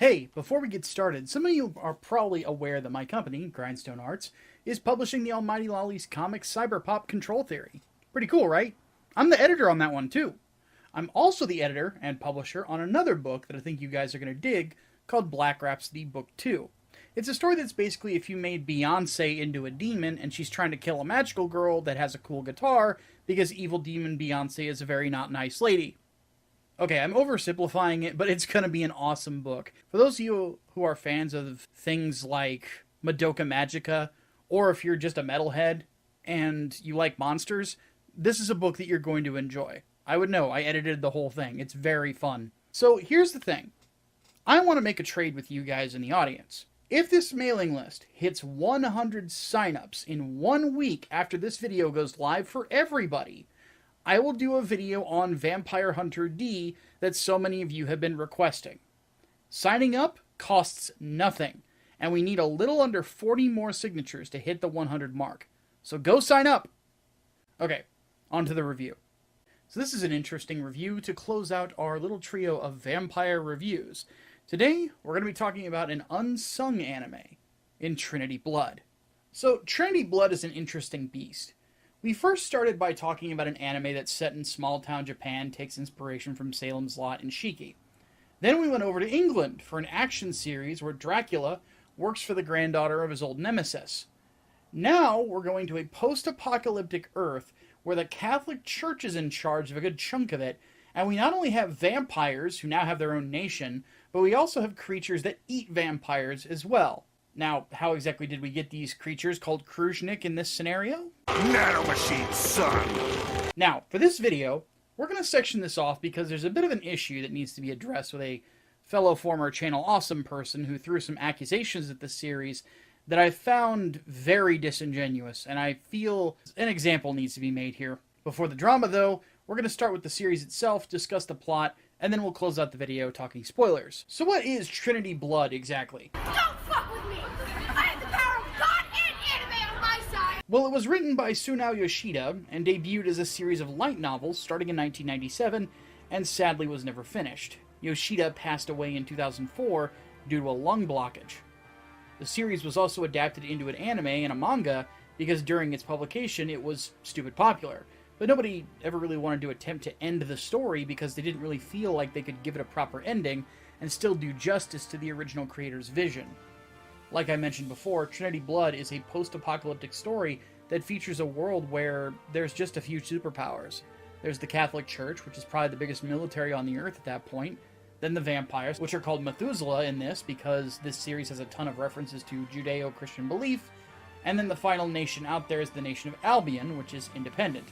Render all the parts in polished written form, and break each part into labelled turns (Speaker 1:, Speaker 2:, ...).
Speaker 1: Hey, before we get started, some of you are probably aware that my company, Grindstone Arts, is publishing the Almighty Lolly's comic Cyberpop Control Theory. Pretty cool, right? I'm the editor on that one, too. I'm also the editor and publisher on another book that I think you guys are going to dig called Black Rhapsody Book 2. It's a story that's basically if you made Beyonce into a demon and she's trying to kill a magical girl that has a cool guitar because evil demon Beyonce is a very not nice lady. Okay, I'm oversimplifying it, but it's going to be an awesome book. For those of you who are fans of things like Madoka Magica, or if you're just a metalhead and you like monsters, this is a book that you're going to enjoy. I would know, I edited the whole thing. It's very fun. So here's the thing. I want to make a trade with you guys in the audience. If this mailing list hits 100 signups in 1 week after this video goes live for everybody, I will do a video on Vampire Hunter D that so many of you have been requesting. Signing up costs nothing, and we need a little under 40 more signatures to hit the 100 mark. So go sign up! Okay, on to the review. So this is an interesting review to close out our little trio of vampire reviews. Today, we're going to be talking about an unsung anime in Trinity Blood. So, Trinity Blood is an interesting beast. We first started by talking about an anime that's set in small-town Japan, takes inspiration from Salem's Lot and Shiki. Then we went over to England for an action series where Dracula works for the granddaughter of his old nemesis. Now we're going to a post-apocalyptic Earth where the Catholic Church is in charge of a good chunk of it, and we not only have vampires who now have their own nation, but we also have creatures that eat vampires as well. Now, how exactly did we get these creatures called Kruzhnik in this scenario?
Speaker 2: Nanomachine, son!
Speaker 1: Now, for this video, we're going to section this off because there's a bit of an issue that needs to be addressed with a fellow former Channel Awesome person who threw some accusations at this series that I found very disingenuous, and I feel an example needs to be made here. Before the drama, though, we're going to start with the series itself, discuss the plot, and then we'll close out the video talking spoilers. So what is Trinity Blood exactly?
Speaker 3: Don't fuck with me! I have the power of God and anime on my side!
Speaker 1: Well, it was written by Sunao Yoshida and debuted as a series of light novels starting in 1997 and sadly was never finished. Yoshida passed away in 2004 due to a lung blockage. The series was also adapted into an anime and a manga because during its publication it was stupid popular. But nobody ever really wanted to attempt to end the story because they didn't really feel like they could give it a proper ending and still do justice to the original creator's vision. Like I mentioned before, Trinity Blood is a post-apocalyptic story that features a world where there's just a few superpowers. There's the Catholic Church, which is probably the biggest military on the earth at that point, then the vampires, which are called Methuselah in this because this series has a ton of references to Judeo-Christian belief, and then the final nation out there is the nation of Albion, which is independent.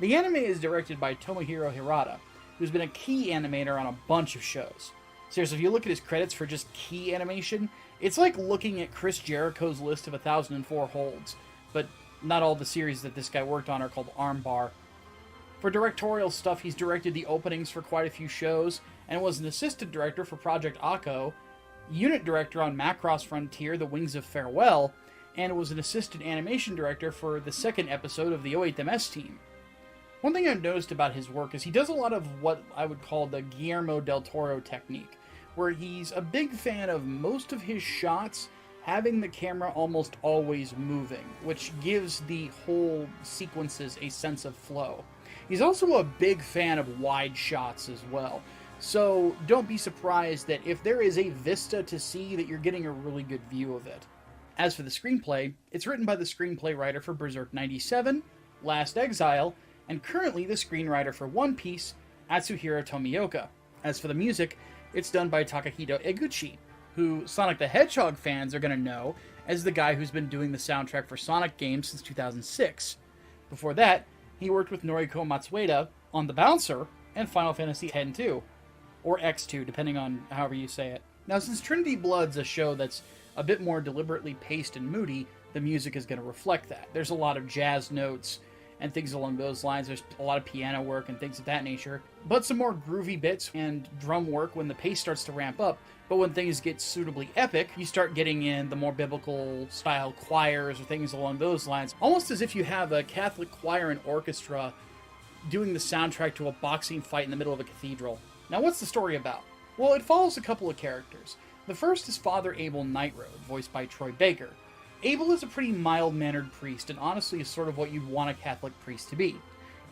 Speaker 1: The anime is directed by Tomohiro Hirata, who's been a key animator on a bunch of shows. Seriously, if you look at his credits for just key animation, it's like looking at Chris Jericho's list of 1004 holds, but not all the series that this guy worked on are called Armbar. For directorial stuff, he's directed the openings for quite a few shows, and was an assistant director for Project Akko, unit director on Macross Frontier, The Wings of Farewell, and was an assistant animation director for the second episode of the 08MS team. One thing I've noticed about his work is he does a lot of what I would call the Guillermo del Toro technique, where he's a big fan of most of his shots having the camera almost always moving, which gives the whole sequences a sense of flow. He's also a big fan of wide shots as well, so don't be surprised that if there is a vista to see that you're getting a really good view of it. As for the screenplay, it's written by the screenplay writer for Berserk 97, Last Exile, and currently the screenwriter for One Piece, Atsuhiro Tomioka. As for the music, it's done by Takahito Eguchi, who Sonic the Hedgehog fans are going to know as the guy who's been doing the soundtrack for Sonic games since 2006. Before that, he worked with Noriko Matsueda on The Bouncer and Final Fantasy X-2, or X2, depending on however you say it. Now, since Trinity Blood's a show that's a bit more deliberately paced and moody, the music is going to reflect that. There's a lot of jazz notes and things along those lines. There's a lot of piano work and things of that nature, but some more groovy bits and drum work when the pace starts to ramp up. But when things get suitably epic, you start getting in the more biblical style choirs or things along those lines, almost as if you have a Catholic choir and orchestra doing the soundtrack to a boxing fight in the middle of a cathedral. Now, what's the story about? Well, it follows a couple of characters. The first is Father Abel Nightroad, voiced by Troy Baker. Abel is a pretty mild-mannered priest, and honestly is sort of what you'd want a Catholic priest to be.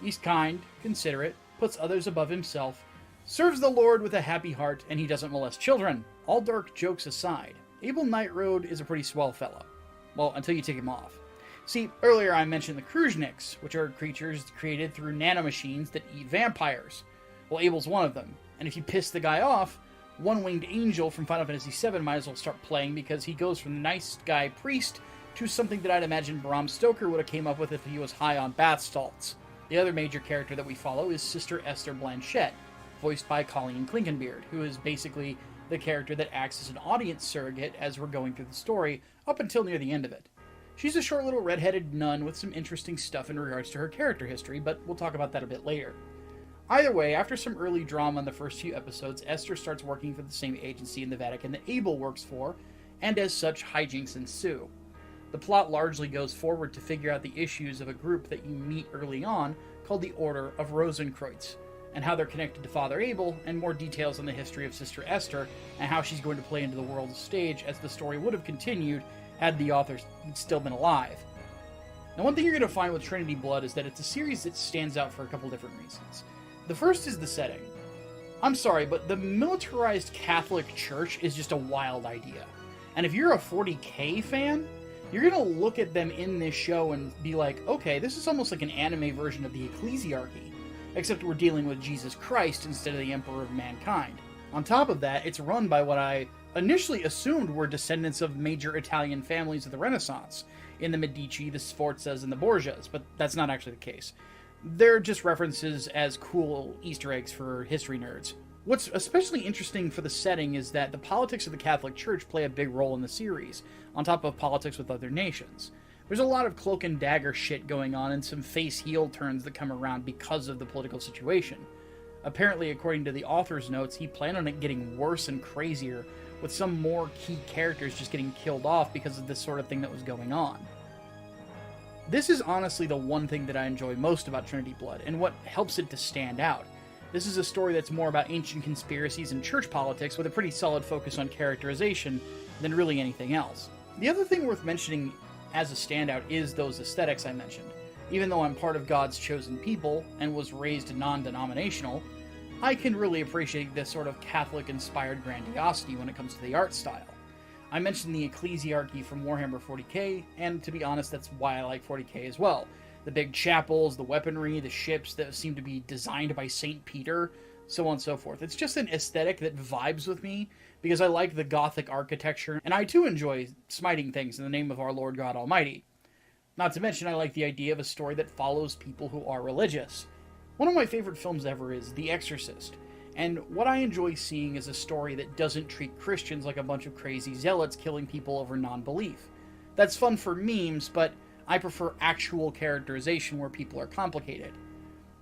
Speaker 1: He's kind, considerate, puts others above himself, serves the Lord with a happy heart, and he doesn't molest children. All dark jokes aside, Abel Nightroad is a pretty swell fellow. Well, until you take him off. See, earlier I mentioned the Kruzhniks, which are creatures created through nanomachines that eat vampires. Well, Abel's one of them, and if you piss the guy off, One-Winged Angel from Final Fantasy VII might as well start playing, because he goes from nice guy priest to something that I'd imagine Bram Stoker would have came up with if he was high on bath salts. The other major character that we follow is Sister Esther Blanchette, voiced by Colleen Klinkenbeard, who is basically the character that acts as an audience surrogate as we're going through the story, up until near the end of it. She's a short little red-headed nun with some interesting stuff in regards to her character history, but we'll talk about that a bit later. Either way, after some early drama in the first few episodes, Esther starts working for the same agency in the Vatican that Abel works for, and as such, hijinks ensue. The plot largely goes forward to figure out the issues of a group that you meet early on called the Order of Rosenkreuz, and how they're connected to Father Abel, and more details on the history of Sister Esther, and how she's going to play into the world stage as the story would have continued had the author still been alive. Now, one thing you're going to find with Trinity Blood is that it's a series that stands out for a couple different reasons. The first is the setting. I'm sorry, but the militarized Catholic Church is just a wild idea. And if you're a 40K fan, you're going to look at them in this show and be like, okay, this is almost like an anime version of the Ecclesiarchy, except we're dealing with Jesus Christ instead of the Emperor of Mankind. On top of that, it's run by what I initially assumed were descendants of major Italian families of the Renaissance, in the Medici, the Sforzas, and the Borgias, but that's not actually the case. They're just references as cool Easter eggs for history nerds. What's especially interesting for the setting is that the politics of the Catholic Church play a big role in the series, on top of politics with other nations. There's a lot of cloak and dagger shit going on and some face-heel turns that come around because of the political situation. Apparently, according to the author's notes, he planned on it getting worse and crazier, with some more key characters just getting killed off because of this sort of thing that was going on. This is honestly the one thing that I enjoy most about Trinity Blood, and what helps it to stand out. This is a story that's more about ancient conspiracies and church politics, with a pretty solid focus on characterization than really anything else. The other thing worth mentioning as a standout is those aesthetics I mentioned. Even though I'm part of God's chosen people, and was raised non-denominational, I can really appreciate this sort of Catholic-inspired grandiosity when it comes to the art style. I mentioned the Ecclesiarchy from Warhammer 40k, and to be honest, that's why I like 40k as well. The big chapels, the weaponry, the ships that seem to be designed by St. Peter, so on and so forth. It's just an aesthetic that vibes with me, because I like the Gothic architecture, and I too enjoy smiting things in the name of our Lord God Almighty. Not to mention, I like the idea of a story that follows people who are religious. One of my favorite films ever is The Exorcist, and what I enjoy seeing is a story that doesn't treat Christians like a bunch of crazy zealots killing people over non-belief. That's fun for memes, but I prefer actual characterization where people are complicated.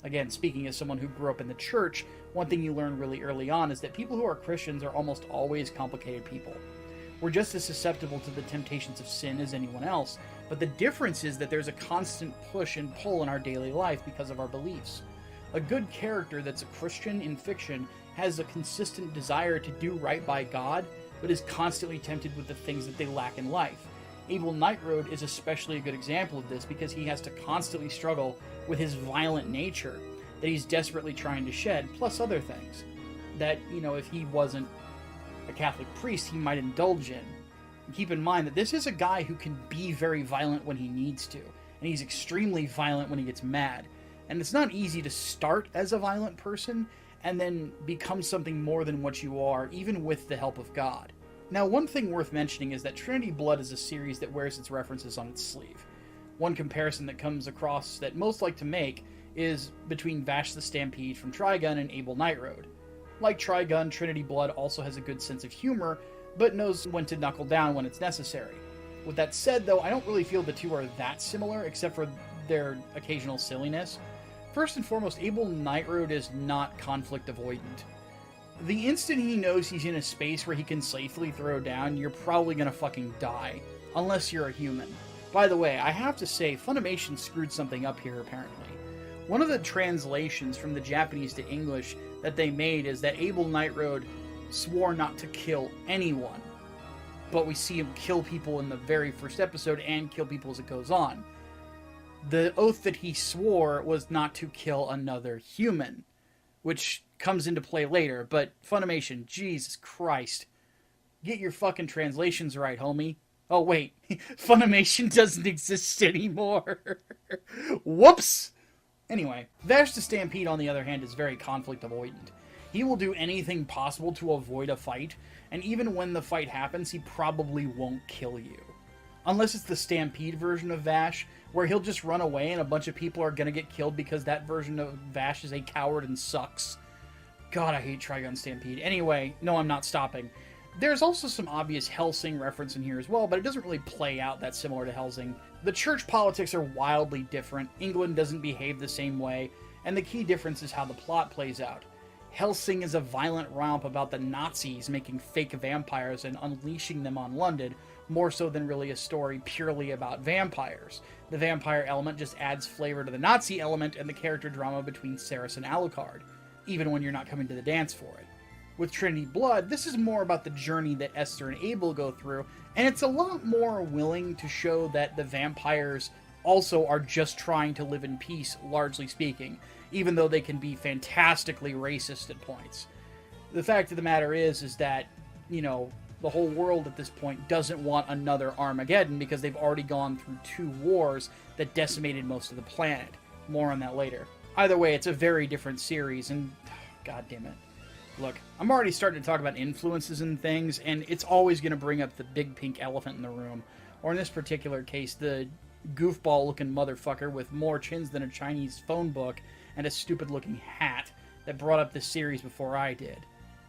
Speaker 1: Again, speaking as someone who grew up in the church, one thing you learn really early on is that people who are Christians are almost always complicated people. We're just as susceptible to the temptations of sin as anyone else, but the difference is that there's a constant push and pull in our daily life because of our beliefs. A good character that's a Christian in fiction has a consistent desire to do right by God, but is constantly tempted with the things that they lack in life. Abel Nightroad is especially a good example of this because he has to constantly struggle with his violent nature that he's desperately trying to shed, plus other things that, if he wasn't a Catholic priest, he might indulge in. And keep in mind that this is a guy who can be very violent when he needs to, and he's extremely violent when he gets mad. And it's not easy to start as a violent person and then become something more than what you are, even with the help of God. Now, one thing worth mentioning is that Trinity Blood is a series that wears its references on its sleeve. One comparison that comes across that most like to make is between Vash the Stampede from Trigun and Abel Nightroad. Like Trigun, Trinity Blood also has a good sense of humor, but knows when to knuckle down when it's necessary. With that said, though, I don't really feel the two are that similar, except for their occasional silliness. First and foremost, Abel Nightroad is not conflict avoidant. The instant he knows he's in a space where he can safely throw down, you're probably gonna fucking die. Unless you're a human. By the way, I have to say, Funimation screwed something up here, apparently. One of the translations from the Japanese to English that they made is that Abel Nightroad swore not to kill anyone. But we see him kill people in the very first episode and kill people as it goes on. The oath that he swore was not to kill another human, which comes into play later. But Funimation, Jesus Christ. Get your fucking translations right, homie. Oh, wait. Funimation doesn't exist anymore. Whoops! Anyway, Vash the Stampede, on the other hand, is very conflict avoidant. He will do anything possible to avoid a fight, and even when the fight happens, he probably won't kill you. Unless it's the Stampede version of Vash, where he'll just run away and a bunch of people are gonna get killed because that version of Vash is a coward and sucks. God, I hate Trigun Stampede. Anyway, no, I'm not stopping. There's also some obvious Hellsing reference in here as well, but it doesn't really play out that similar to Hellsing. The church politics are wildly different, England doesn't behave the same way, and the key difference is how the plot plays out. Hellsing is a violent romp about the Nazis making fake vampires and unleashing them on London, more so than really a story purely about vampires. The vampire element just adds flavor to the Nazi element and the character drama between Ceres and Alucard, even when you're not coming to the dance for it. With Trinity Blood, this is more about the journey that Esther and Abel go through, and it's a lot more willing to show that the vampires also are just trying to live in peace, largely speaking, even though they can be fantastically racist at points. The fact of the matter is that, you know, the whole world at this point doesn't want another Armageddon because they've already gone through 2 wars that decimated most of the planet. More on that later. Either way, it's a very different series, and god damn it. Look, I'm already starting to talk about influences and things, and it's always going to bring up the big pink elephant in the room. Or in this particular case, the goofball-looking motherfucker with more chins than a Chinese phone book and a stupid-looking hat that brought up this series before I did.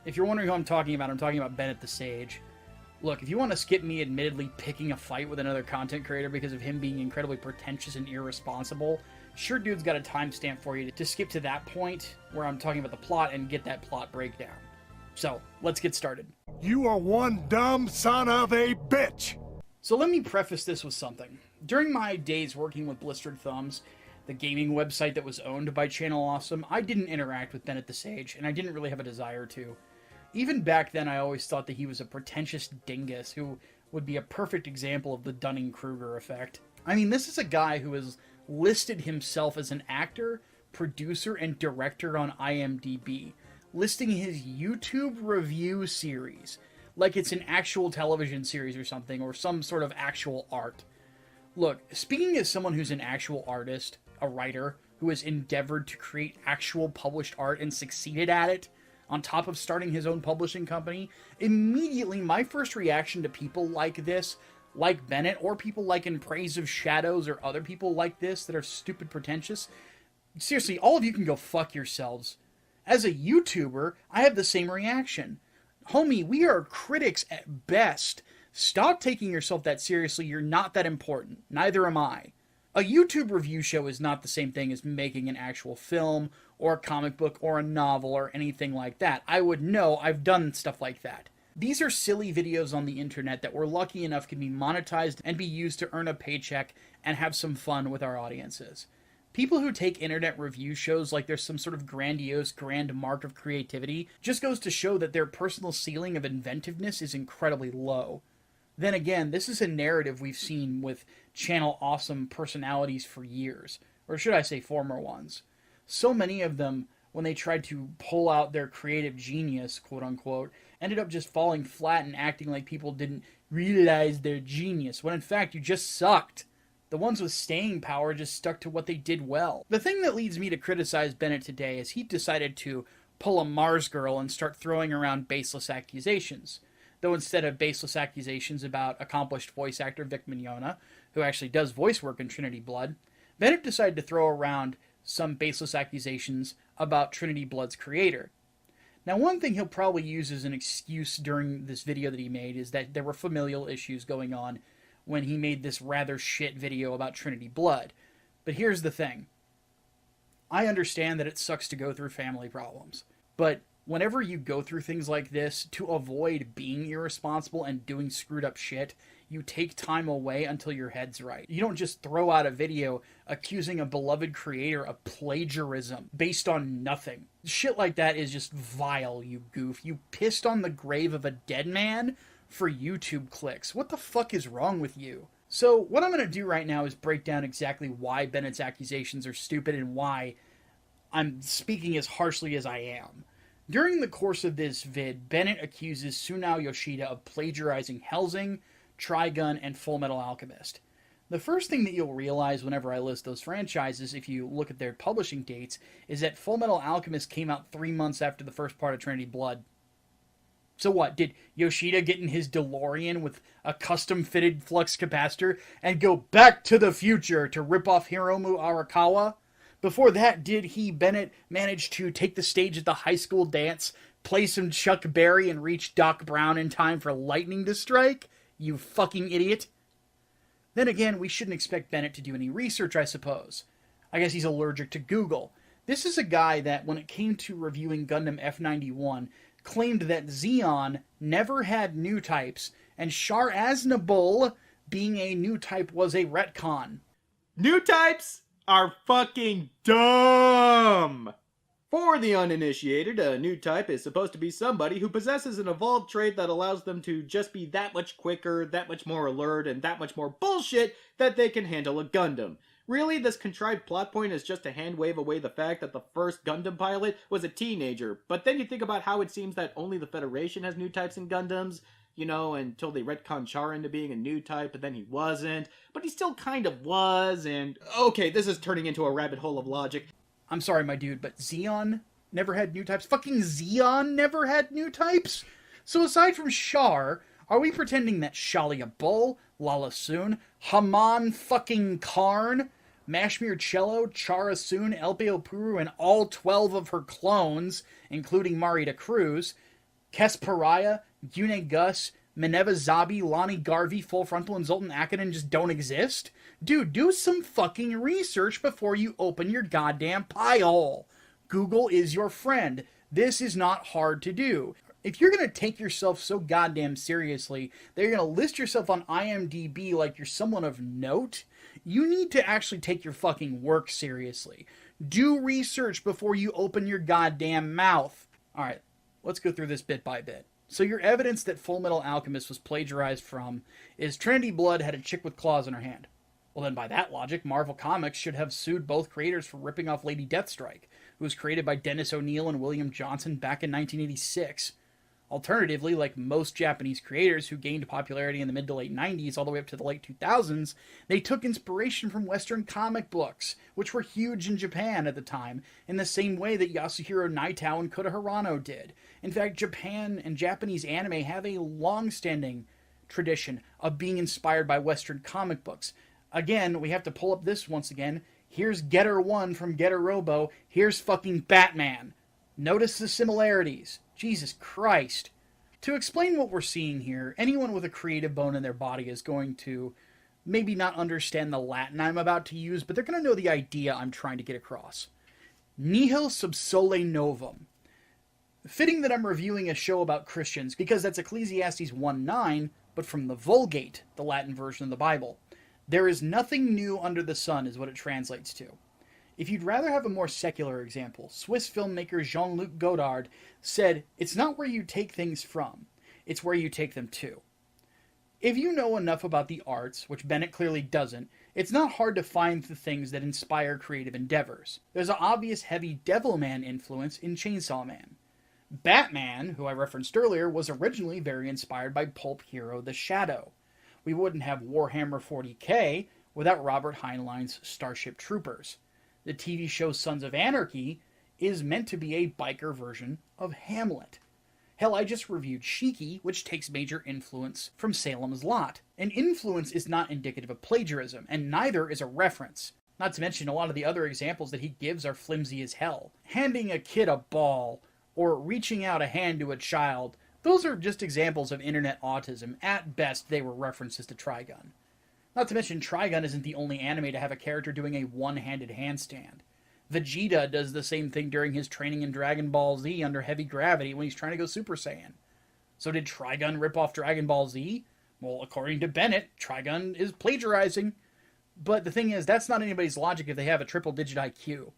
Speaker 1: If you're wondering who I'm talking about Bennett the Sage. Look, if you want to skip me admittedly picking a fight with another content creator because of him being incredibly pretentious and irresponsible, Sure Dude's got a timestamp for you to skip to that point where I'm talking about the plot and get that plot breakdown. So, let's get started.
Speaker 2: You are one dumb son of a bitch!
Speaker 1: So let me preface this with something. During my days working with Blistered Thumbs, the gaming website that was owned by Channel Awesome, I didn't interact with Bennett the Sage, and I didn't really have a desire to. Even back then, I always thought that he was a pretentious dingus who would be a perfect example of the Dunning-Kruger effect. I mean, this is a guy who has listed himself as an actor, producer, and director on IMDb, listing his YouTube review series like it's an actual television series or something, or some sort of actual art. Look, speaking as someone who's an actual artist, a writer, who has endeavored to create actual published art and succeeded at it, on top of starting his own publishing company, immediately my first reaction to people like this, like Bennett, or people like In Praise of Shadows, or other people like this that are stupid pretentious, seriously, all of you can go fuck yourselves. As a YouTuber, I have the same reaction. Homie, we are critics at best. Stop taking yourself that seriously, you're not that important. Neither am I. A YouTube review show is not the same thing as making an actual film, or a comic book, or a novel, or anything like that. I would know, I've done stuff like that. These are silly videos on the internet that we're lucky enough can be monetized and be used to earn a paycheck and have some fun with our audiences. People who take internet review shows like there's some sort of grandiose grand mark of creativity just goes to show that their personal ceiling of inventiveness is incredibly low. Then again, this is a narrative we've seen with Channel Awesome personalities for years, or should I say former ones. So many of them, when they tried to pull out their creative genius, quote-unquote, ended up just falling flat and acting like people didn't realize their genius, when in fact you just sucked. The ones with staying power just stuck to what they did well. The thing that leads me to criticize Bennett today is he decided to pull a Mars girl and start throwing around baseless accusations. Though instead of baseless accusations about accomplished voice actor Vic Mignogna, who actually does voice work in Trinity Blood, Bennett decided to throw around some baseless accusations about Trinity Blood's creator. Now, one thing he'll probably use as an excuse during this video that he made is that there were familial issues going on when he made this rather shit video about Trinity Blood. But here's the thing. I understand that it sucks to go through family problems. But whenever you go through things like this, to avoid being irresponsible and doing screwed up shit, you take time away until your head's right. You don't just throw out a video accusing a beloved creator of plagiarism based on nothing. Shit like that is just vile, you goof. You pissed on the grave of a dead man for YouTube clicks. What the fuck is wrong with you? So what I'm going to do right now is break down exactly why Bennett's accusations are stupid and why I'm speaking as harshly as I am. During the course of this vid, Bennett accuses Sunao Yoshida of plagiarizing Hellsing, Trigun, and Fullmetal Alchemist. The first thing that you'll realize whenever I list those franchises, if you look at their publishing dates, is that Fullmetal Alchemist came out 3 months after the first part of Trinity Blood. So what, did Yoshida get in his DeLorean with a custom-fitted flux capacitor and go back to the future to rip off Hiromu Arakawa? Before that, did he, Bennett, manage to take the stage at the high school dance, play some Chuck Berry, and reach Doc Brown in time for lightning to strike? You fucking idiot. Then again, we shouldn't expect Bennett to do any research, I suppose. I guess he's allergic to Google. This is a guy that, when it came to reviewing Gundam F91, claimed that Zeon never had new types, and Char Aznavour being a new type was a retcon.
Speaker 4: New types are fucking dumb! For the uninitiated, a new type is supposed to be somebody who possesses an evolved trait that allows them to just be that much quicker, that much more alert, and that much more bullshit that they can handle a Gundam. Really, this contrived plot point is just to hand wave away the fact that the first Gundam pilot was a teenager, but then you think about how it seems that only the Federation has new types in Gundams, you know, until they retcon Char into being a new type, but then he wasn't, but he still kind of was, and okay, this is turning into a rabbit hole of logic.
Speaker 1: I'm sorry, my dude, but Zeon never had new types? Fucking Zeon never had new types? So aside from Char, are we pretending that Shalia Bull, Lala Soon, Haman fucking Karn, Mashmir Cello, Chara Soon, Elpeo Puru, and all 12 of her clones, including Marita Cruz, Kes Pariah, Gune Gus, Mineva Zabi, Lonnie Garvey, Full Frontal, and Zoltan Akanen just don't exist? Dude, do some fucking research before you open your goddamn pie hole. Google is your friend. This is not hard to do. If you're going to take yourself so goddamn seriously that you're going to list yourself on IMDb like you're someone of note, you need to actually take your fucking work seriously. Do research before you open your goddamn mouth. Alright, let's go through this bit by bit. So your evidence that Fullmetal Alchemist was plagiarized from is Trinity Blood had a chick with claws in her hand. Well then, by that logic, Marvel Comics should have sued both creators for ripping off Lady Deathstrike, who was created by Dennis O'Neil and William Johnson back in 1986. Alternatively, like most Japanese creators who gained popularity in the mid to late 90s all the way up to the late 2000s, they took inspiration from Western comic books, which were huge in Japan at the time, in the same way that Yasuhiro Naitao and Kota Hirano did. In fact, Japan and Japanese anime have a long-standing tradition of being inspired by Western comic books. Again, we have to pull up this once again. Here's Getter 1 from Getter Robo. Here's fucking Batman. Notice the similarities. Jesus Christ. To explain what we're seeing here, anyone with a creative bone in their body is going to maybe not understand the Latin I'm about to use, but they're going to know the idea I'm trying to get across. Nihil sub sole novum. Fitting that I'm reviewing a show about Christians, because that's Ecclesiastes 1:9, but from the Vulgate, the Latin version of the Bible. There is nothing new under the sun is what it translates to. If you'd rather have a more secular example, Swiss filmmaker Jean-Luc Godard said, "It's not where you take things from, it's where you take them to." If you know enough about the arts, which Bennett clearly doesn't, it's not hard to find the things that inspire creative endeavors. There's an obvious heavy Devilman influence in Chainsaw Man. Batman, who I referenced earlier, was originally very inspired by pulp hero The Shadow. We wouldn't have Warhammer 40k without Robert Heinlein's Starship Troopers. The TV show Sons of Anarchy is meant to be a biker version of Hamlet. Hell, I just reviewed Shiki, which takes major influence from Salem's Lot. An influence is not indicative of plagiarism, and neither is a reference. Not to mention, a lot of the other examples that he gives are flimsy as hell. Handing a kid a ball, or reaching out a hand to a child, those are just examples of internet autism. At best, they were references to Trigun. Not to mention, Trigun isn't the only anime to have a character doing a one-handed handstand. Vegeta does the same thing during his training in Dragon Ball Z under heavy gravity when he's trying to go Super Saiyan. So did Trigun rip off Dragon Ball Z? Well, according to Bennett, Trigun is plagiarizing. But the thing is, that's not anybody's logic if they have a triple-digit IQ.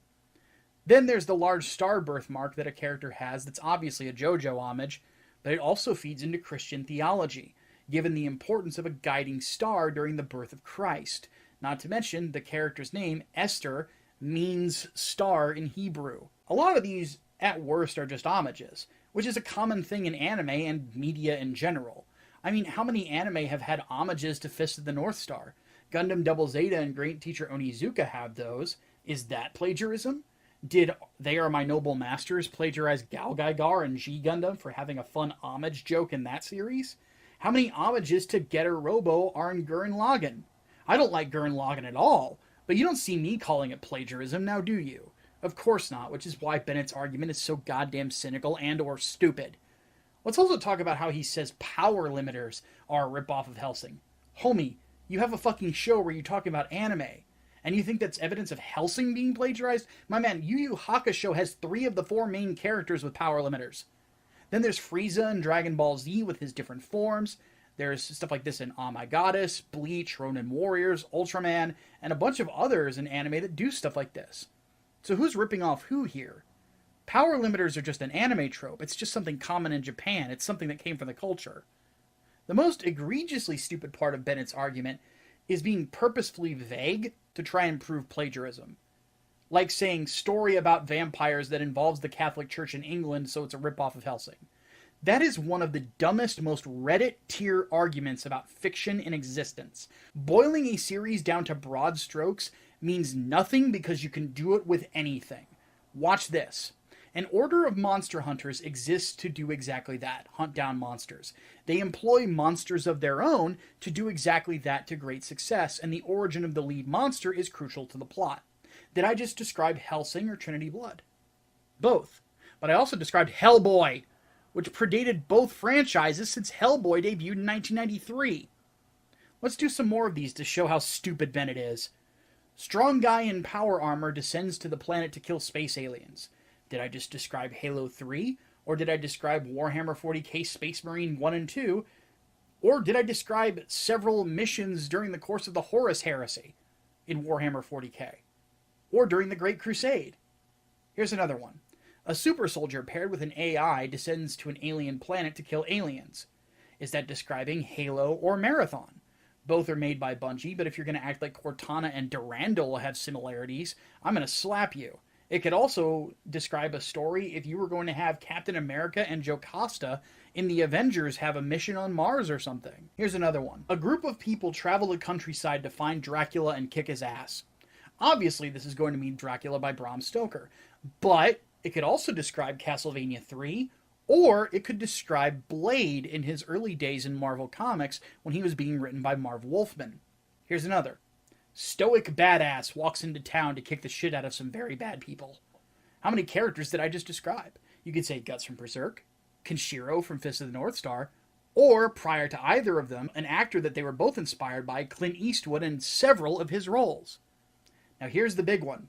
Speaker 1: Then there's the large star birthmark that a character has that's obviously a JoJo homage, but it also feeds into Christian theology, given the importance of a guiding star during the birth of Christ. Not to mention, the character's name, Esther, means star in Hebrew. A lot of these, at worst, are just homages, which is a common thing in anime and media in general. I mean, how many anime have had homages to Fist of the North Star? Gundam Double Zeta and Great Teacher Onizuka have those. Is that plagiarism? Did They Are My Noble Masters plagiarize Gal Gaigar and G Gundam for having a fun homage joke in that series? How many homages to Getter Robo are in Gurren Lagann? I don't like Gurren Lagann at all, but you don't see me calling it plagiarism, now do you? Of course not, which is why Bennett's argument is so goddamn cynical and or stupid. Let's also talk about how he says power limiters are a ripoff of Hellsing. Homie, you have a fucking show where you're talking about anime, and you think that's evidence of Hellsing being plagiarized? My man, Yu Yu Hakusho has 3 of the 4 main characters with power limiters. Then there's Frieza in Dragon Ball Z with his different forms. There's stuff like this in Oh My Goddess, Bleach, Ronin Warriors, Ultraman, and a bunch of others in anime that do stuff like this. So who's ripping off who here? Power limiters are just an anime trope. It's just something common in Japan. It's something that came from the culture. The most egregiously stupid part of Bennett's argument is being purposefully vague to try and prove plagiarism. Like saying story about vampires that involves the Catholic Church in England, so it's a ripoff of Hellsing. That is one of the dumbest, most Reddit-tier arguments about fiction in existence. Boiling a series down to broad strokes means nothing because you can do it with anything. Watch this. An order of monster hunters exists to do exactly that, hunt down monsters. They employ monsters of their own to do exactly that to great success, and the origin of the lead monster is crucial to the plot. Did I just describe Hellsing or Trinity Blood? Both. But I also described Hellboy, which predated both franchises since Hellboy debuted in 1993. Let's do some more of these to show how stupid Bennett is. Strong guy in power armor descends to the planet to kill space aliens. Did I just describe Halo 3? Or did I describe Warhammer 40k Space Marine 1 and 2? Or did I describe several missions during the course of the Horus Heresy in Warhammer 40k? Or during the Great Crusade? Here's another one. A super soldier paired with an AI descends to an alien planet to kill aliens. Is that describing Halo or Marathon? Both are made by Bungie, but if you're going to act like Cortana and Durandal have similarities, I'm going to slap you. It could also describe a story if you were going to have Captain America and Jocasta in the Avengers have a mission on Mars or something. Here's another one. A group of people travel the countryside to find Dracula and kick his ass. Obviously, this is going to mean Dracula by Bram Stoker, but it could also describe Castlevania 3, or it could describe Blade in his early days in Marvel Comics when he was being written by Marv Wolfman. Here's another. Stoic badass walks into town to kick the shit out of some very bad people. How many characters did I just describe? You could say Guts from Berserk, Kenshiro from Fist of the North Star, or, prior to either of them, an actor that they were both inspired by, Clint Eastwood, in several of his roles. Now here's the big one.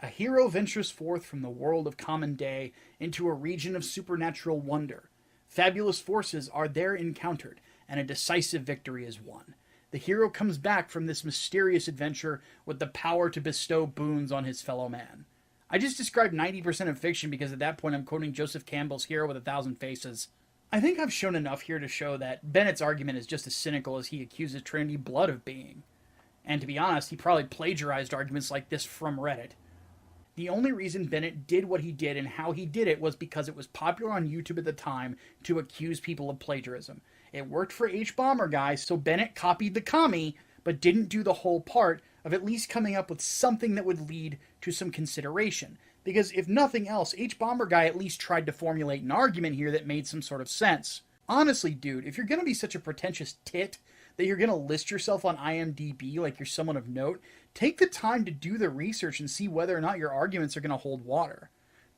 Speaker 1: A hero ventures forth from the world of common day into a region of supernatural wonder. Fabulous forces are there encountered, and a decisive victory is won. The hero comes back from this mysterious adventure with the power to bestow boons on his fellow man. I just described 90% of fiction because at that point I'm quoting Joseph Campbell's Hero with a Thousand Faces. I think I've shown enough here to show that Bennett's argument is just as cynical as he accuses Trinity Blood of being. And to be honest, he probably plagiarized arguments like this from Reddit. The only reason Bennett did what he did and how he did it was because it was popular on YouTube at the time to accuse people of plagiarism. It worked for H-Bomber Guy, so Bennett copied the commie, but didn't do the whole part of at least coming up with something that would lead to some consideration. Because if nothing else, H-Bomber Guy at least tried to formulate an argument here that made some sort of sense. Honestly, dude, if you're going to be such a pretentious tit that you're going to list yourself on IMDb like you're someone of note, take the time to do the research and see whether or not your arguments are going to hold water.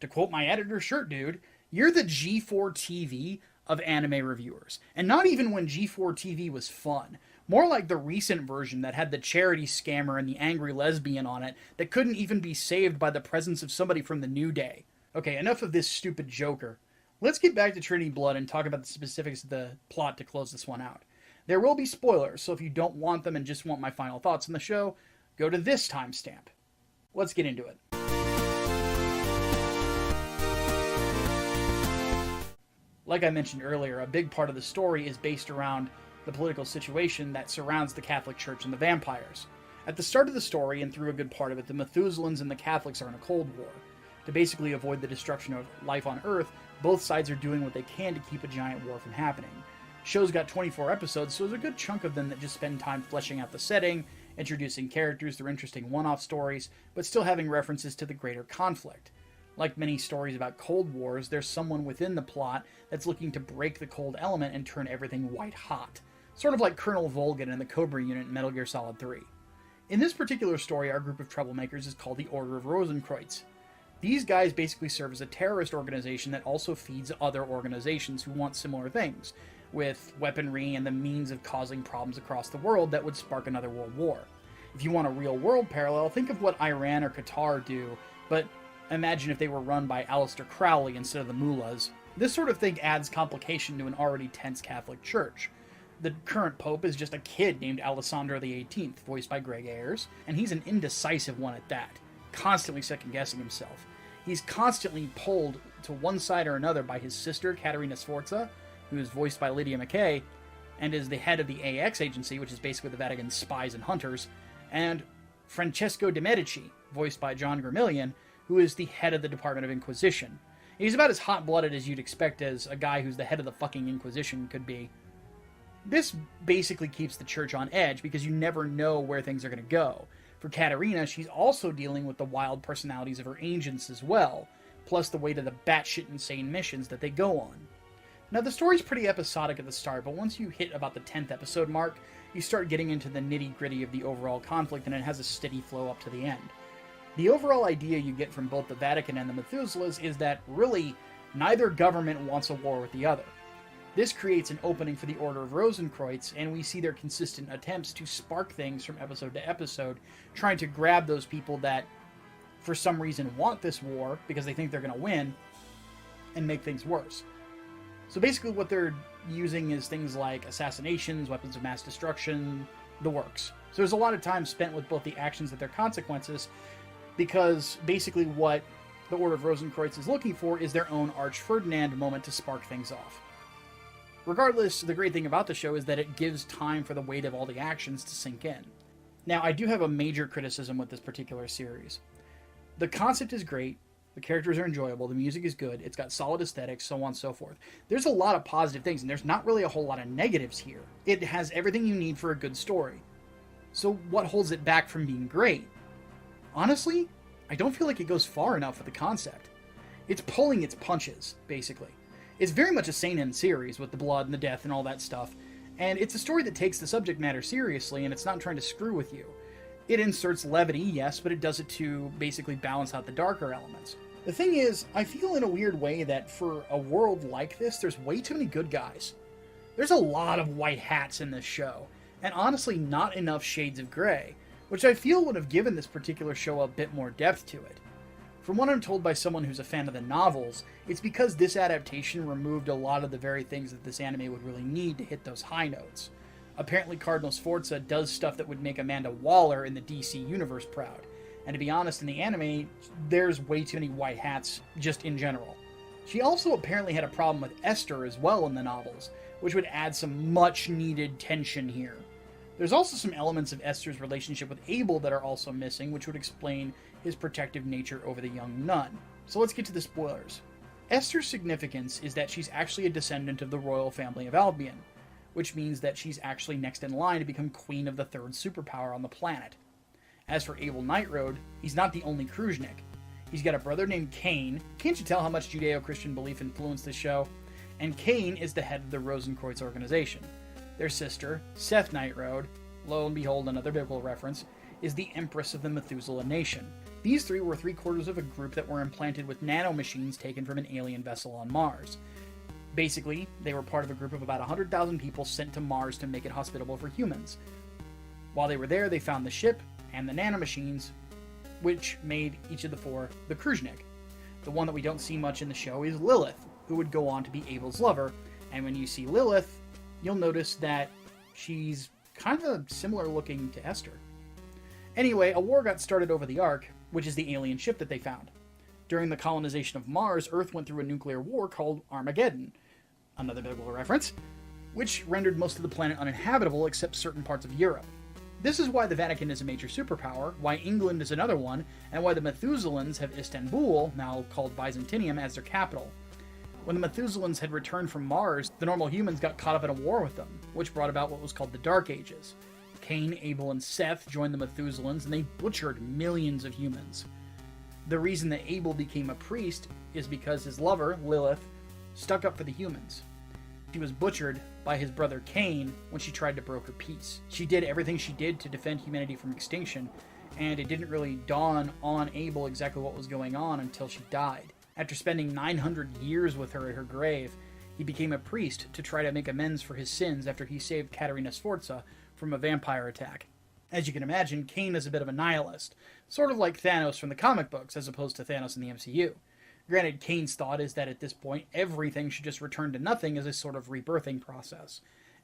Speaker 1: To quote my editor shirt dude, you're the G4 TV of anime reviewers. And not even when G4 TV was fun. More like the recent version that had the charity scammer and the angry lesbian on it that couldn't even be saved by the presence of somebody from the New Day. Okay, enough of this stupid Joker. Let's get back to Trinity Blood and talk about the specifics of the plot to close this one out. There will be spoilers, so if you don't want them and just want my final thoughts on the show, go to this timestamp. Let's get into it. Like I mentioned earlier, a big part of the story is based around the political situation that surrounds the Catholic Church and the vampires. At the start of the story, and through a good part of it, the Methuselahs and the Catholics are in a Cold War. To basically avoid the destruction of life on Earth, both sides are doing what they can to keep a giant war from happening. Show's got 24 episodes, so there's a good chunk of them that just spend time fleshing out the setting, introducing characters through interesting one-off stories, but still having references to the greater conflict. Like many stories about Cold Wars, there's someone within the plot that's looking to break the cold element and turn everything white hot. Sort of like Colonel Volgin in the Cobra unit in Metal Gear Solid 3. In this particular story, our group of troublemakers is called the Order of Rosenkreuz. These guys basically serve as a terrorist organization that also feeds other organizations who want similar things, with weaponry and the means of causing problems across the world that would spark another world war. If you want a real-world parallel, think of what Iran or Qatar do, but imagine if they were run by Aleister Crowley instead of the mullahs. This sort of thing adds complication to an already tense Catholic Church. The current pope is just a kid named Alessandro XVIII, voiced by Greg Ayers, and he's an indecisive one at that, constantly second-guessing himself. He's constantly pulled to one side or another by his sister, Caterina Sforza, who is voiced by Lydia McKay, and is the head of the AX agency, which is basically the Vatican's spies and hunters, and Francesco de' Medici, voiced by John Gramillion, who is the head of the Department of Inquisition. He's about as hot-blooded as you'd expect as a guy who's the head of the fucking Inquisition could be. This basically keeps the church on edge because you never know where things are going to go. For Katerina, she's also dealing with the wild personalities of her agents as well, plus the weight of the batshit insane missions that they go on. Now, the story's pretty episodic at the start, but once you hit about the 10th episode mark, you start getting into the nitty-gritty of the overall conflict, and it has a steady flow up to the end. The overall idea you get from both the Vatican and the Methuselahs is that, really, neither government wants a war with the other. This creates an opening for the Order of Rosenkreuz, and we see their consistent attempts to spark things from episode to episode, trying to grab those people that, for some reason, want this war, because they think they're going to win, and make things worse. So basically what they're using is things like assassinations, weapons of mass destruction, the works. So there's a lot of time spent with both the actions and their consequences, because basically what the Order of Rosenkreuz is looking for is their own Arch Ferdinand moment to spark things off. Regardless, the great thing about the show is that it gives time for the weight of all the actions to sink in. Now, I do have a major criticism with this particular series. The concept is great, the characters are enjoyable, the music is good, it's got solid aesthetics, so on and so forth. There's a lot of positive things, and there's not really a whole lot of negatives here. It has everything you need for a good story. So what holds it back from being great? Honestly, I don't feel like it goes far enough with the concept. It's pulling its punches, basically. It's very much a seinen series with the blood and the death and all that stuff, and it's a story that takes the subject matter seriously, and it's not trying to screw with you. It inserts levity, yes, but it does it to basically balance out the darker elements. The thing is, I feel in a weird way that for a world like this, there's way too many good guys. There's a lot of white hats in this show, and honestly not enough shades of gray, which I feel would have given this particular show a bit more depth to it. From what I'm told by someone who's a fan of the novels, it's because this adaptation removed a lot of the very things that this anime would really need to hit those high notes. Apparently Cardinal Sforza does stuff that would make Amanda Waller in the DC universe proud. And to be honest, in the anime, there's way too many white hats, just in general. She also apparently had a problem with Esther as well in the novels, which would add some much-needed tension here. There's also some elements of Esther's relationship with Abel that are also missing, which would explain his protective nature over the young nun. So let's get to the spoilers. Esther's significance is that she's actually a descendant of the royal family of Albion, which means that she's actually next in line to become queen of the third superpower on the planet. As for Abel Nightroad, he's not the only Kruznik. He's got a brother named Cain. Can't you tell how much Judeo-Christian belief influenced this show? And Cain is the head of the Rosenkreuz organization. Their sister, Seth Nightroad, lo and behold another biblical reference, is the Empress of the Methuselah Nation. These three were 3/4 of a group that were implanted with nanomachines taken from an alien vessel on Mars. Basically, they were part of a group of about 100,000 people sent to Mars to make it hospitable for humans. While they were there, they found the ship and the nanomachines, which made each of the four the Kruzhnik. The one that we don't see much in the show is Lilith, who would go on to be Abel's lover, and when you see Lilith, you'll notice that she's kind of similar looking to Esther. Anyway, a war got started over the Ark, which is the alien ship that they found. During the colonization of Mars, Earth went through a nuclear war called Armageddon, another biblical reference, which rendered most of the planet uninhabitable except certain parts of Europe. This is why the Vatican is a major superpower, why England is another one, and why the Methuselahs have Istanbul, now called Byzantium, as their capital. When the Methuselahs had returned from Mars, the normal humans got caught up in a war with them, which brought about what was called the Dark Ages. Cain, Abel, and Seth joined the Methuselahs, and they butchered millions of humans. The reason that Abel became a priest is because his lover, Lilith, stuck up for the humans. She was butchered by his brother Cain when she tried to broker peace. She did everything she did to defend humanity from extinction, and it didn't really dawn on Abel exactly what was going on until she died. After spending 900 years with her at her grave, he became a priest to try to make amends for his sins after he saved Caterina Sforza from a vampire attack. As you can imagine, Cain is a bit of a nihilist, sort of like Thanos from the comic books as opposed to Thanos in the MCU. Granted, Cain's thought is that at this point, everything should just return to nothing as a sort of rebirthing process.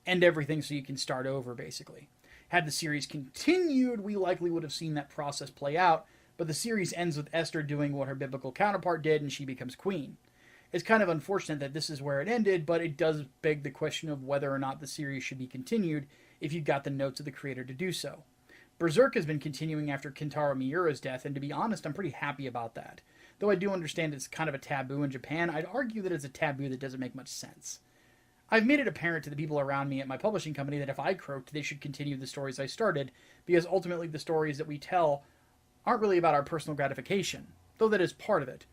Speaker 1: End everything so you can start over, basically. Had the series continued, we likely would have seen that process play out, but the series ends with Esther doing what her biblical counterpart did, and she becomes queen. It's kind of unfortunate that this is where it ended, but it does beg the question of whether or not the series should be continued if you got the notes of the creator to do so. Berserk has been continuing after Kentaro Miura's death, and to be honest, I'm pretty happy about that. Though I do understand it's kind of a taboo in Japan, I'd argue that it's a taboo that doesn't make much sense. I've made it apparent to the people around me at my publishing company that if I croaked, they should continue the stories I started, because ultimately the stories that we tell aren't really about our personal gratification, though that is part of it.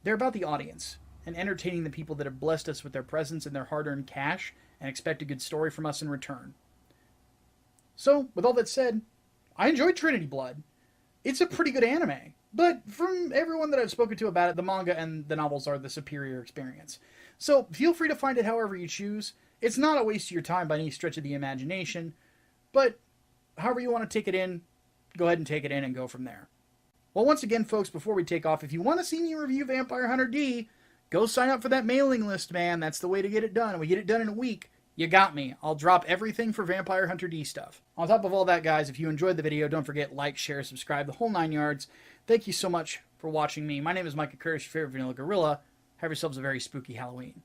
Speaker 1: They're about the audience, and entertaining the people that have blessed us with their presence and their hard-earned cash, and expect a good story from us in return. So, with all that said, I enjoyed Trinity Blood. It's a pretty good anime, but from everyone that I've spoken to about it, the manga and the novels are the superior experience. So feel free to find it however you choose. It's not a waste of your time by any stretch of the imagination, but however you want to take it in, go ahead and take it in and go from there. Well, once again, folks, before we take off, if you want to see me review Vampire Hunter D, go sign up for that mailing list, man. That's the way to get it done. We get it done in a week. You got me. I'll drop everything for Vampire Hunter D stuff. On top of all that, guys, if you enjoyed the video, don't forget like, share, subscribe, the whole 9 yards. Thank you so much for watching me. My name is Micah, your favorite vanilla gorilla. Have yourselves a very spooky Halloween.